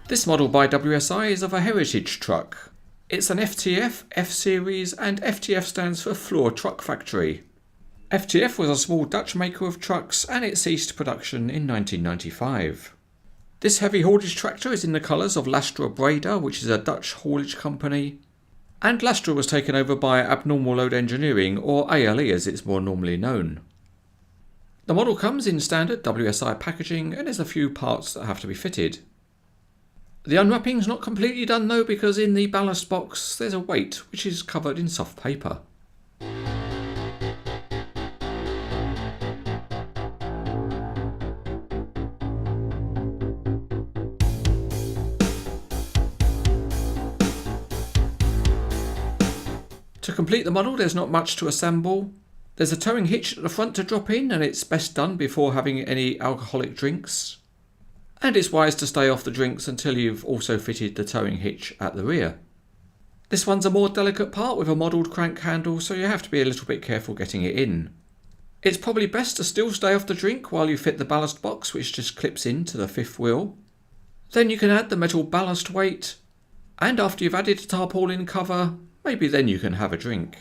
This model by WSI is of a heritage truck. It's an FTF, F series, and FTF stands for Floor Truck Factory. FTF was a small Dutch maker of trucks and it ceased production in 1995. This heavy haulage tractor is in the colours of Lastra Breda, which is a Dutch haulage company, and Lastra was taken over by Abnormal Load Engineering, or ALE as it's more normally known. The model comes in standard WSI packaging and there's a few parts that have to be fitted. The unwrapping's not completely done though, because in the ballast box there's a weight which is covered in soft paper. To complete the model there's not much to assemble. There's a towing hitch at the front to drop in, and it's best done before having any alcoholic drinks. And it's wise to stay off the drinks until you've also fitted the towing hitch at the rear. This one's a more delicate part with a modelled crank handle, so you have to be a little bit careful getting it in. It's probably best to still stay off the drink while you fit the ballast box, which just clips into the fifth wheel. Then you can add the metal ballast weight, and after you've added the tarpaulin cover, maybe then you can have a drink.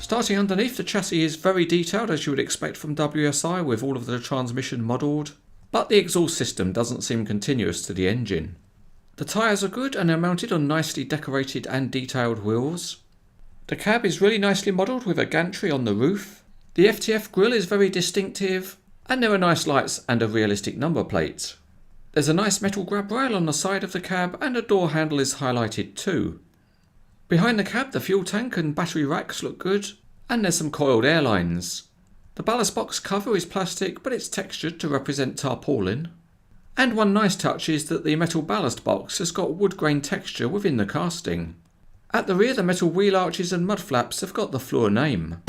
Starting underneath, the chassis is very detailed as you would expect from WSI, with all of the transmission modelled, but the exhaust system doesn't seem continuous to the engine. The tyres are good and are mounted on nicely decorated and detailed wheels. The cab is really nicely modelled with a gantry on the roof. The FTF grille is very distinctive, and there are nice lights and a realistic number plate. There's a nice metal grab rail on the side of the cab and a door handle is highlighted too. Behind the cab the fuel tank and battery racks look good, and there's some coiled air lines. The ballast box cover is plastic but it's textured to represent tarpaulin. And one nice touch is that the metal ballast box has got wood grain texture within the casting. At the rear the metal wheel arches and mud flaps have got the Floor name.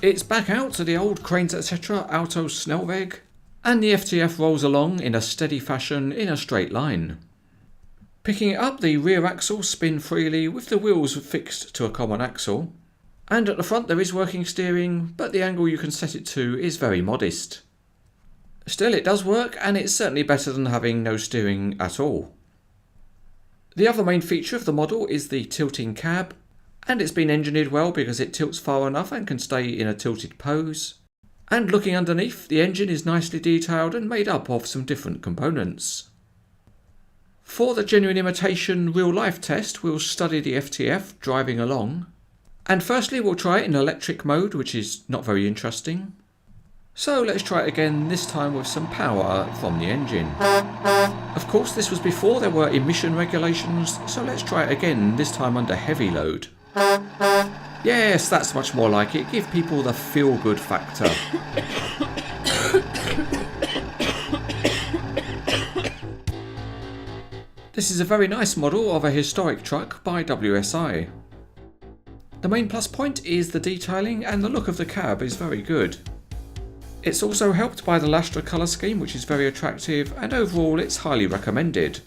It's back out to the old Cranes etc. Auto Snelweg, and the FTF rolls along in a steady fashion in a straight line. Picking it up, the rear axles spin freely with the wheels fixed to a common axle, and at the front there is working steering, but the angle you can set it to is very modest. Still, it does work, and it's certainly better than having no steering at all. The other main feature of the model is the tilting cab, and it's been engineered well because it tilts far enough and can stay in a tilted pose. And looking underneath, the engine is nicely detailed and made up of some different components. For the genuine imitation real life test, we'll study the FTF driving along. And firstly we'll try it in electric mode, which is not very interesting. So let's try it again, this time with some power from the engine. Of course this was before there were emission regulations, so let's try it again, this time under heavy load. Yes, that's much more like it. Give people the feel-good factor. This is a very nice model of a historic truck by WSI. The main plus point is the detailing, and the look of the cab is very good. It's also helped by the Lastra colour scheme, which is very attractive, and overall it's highly recommended.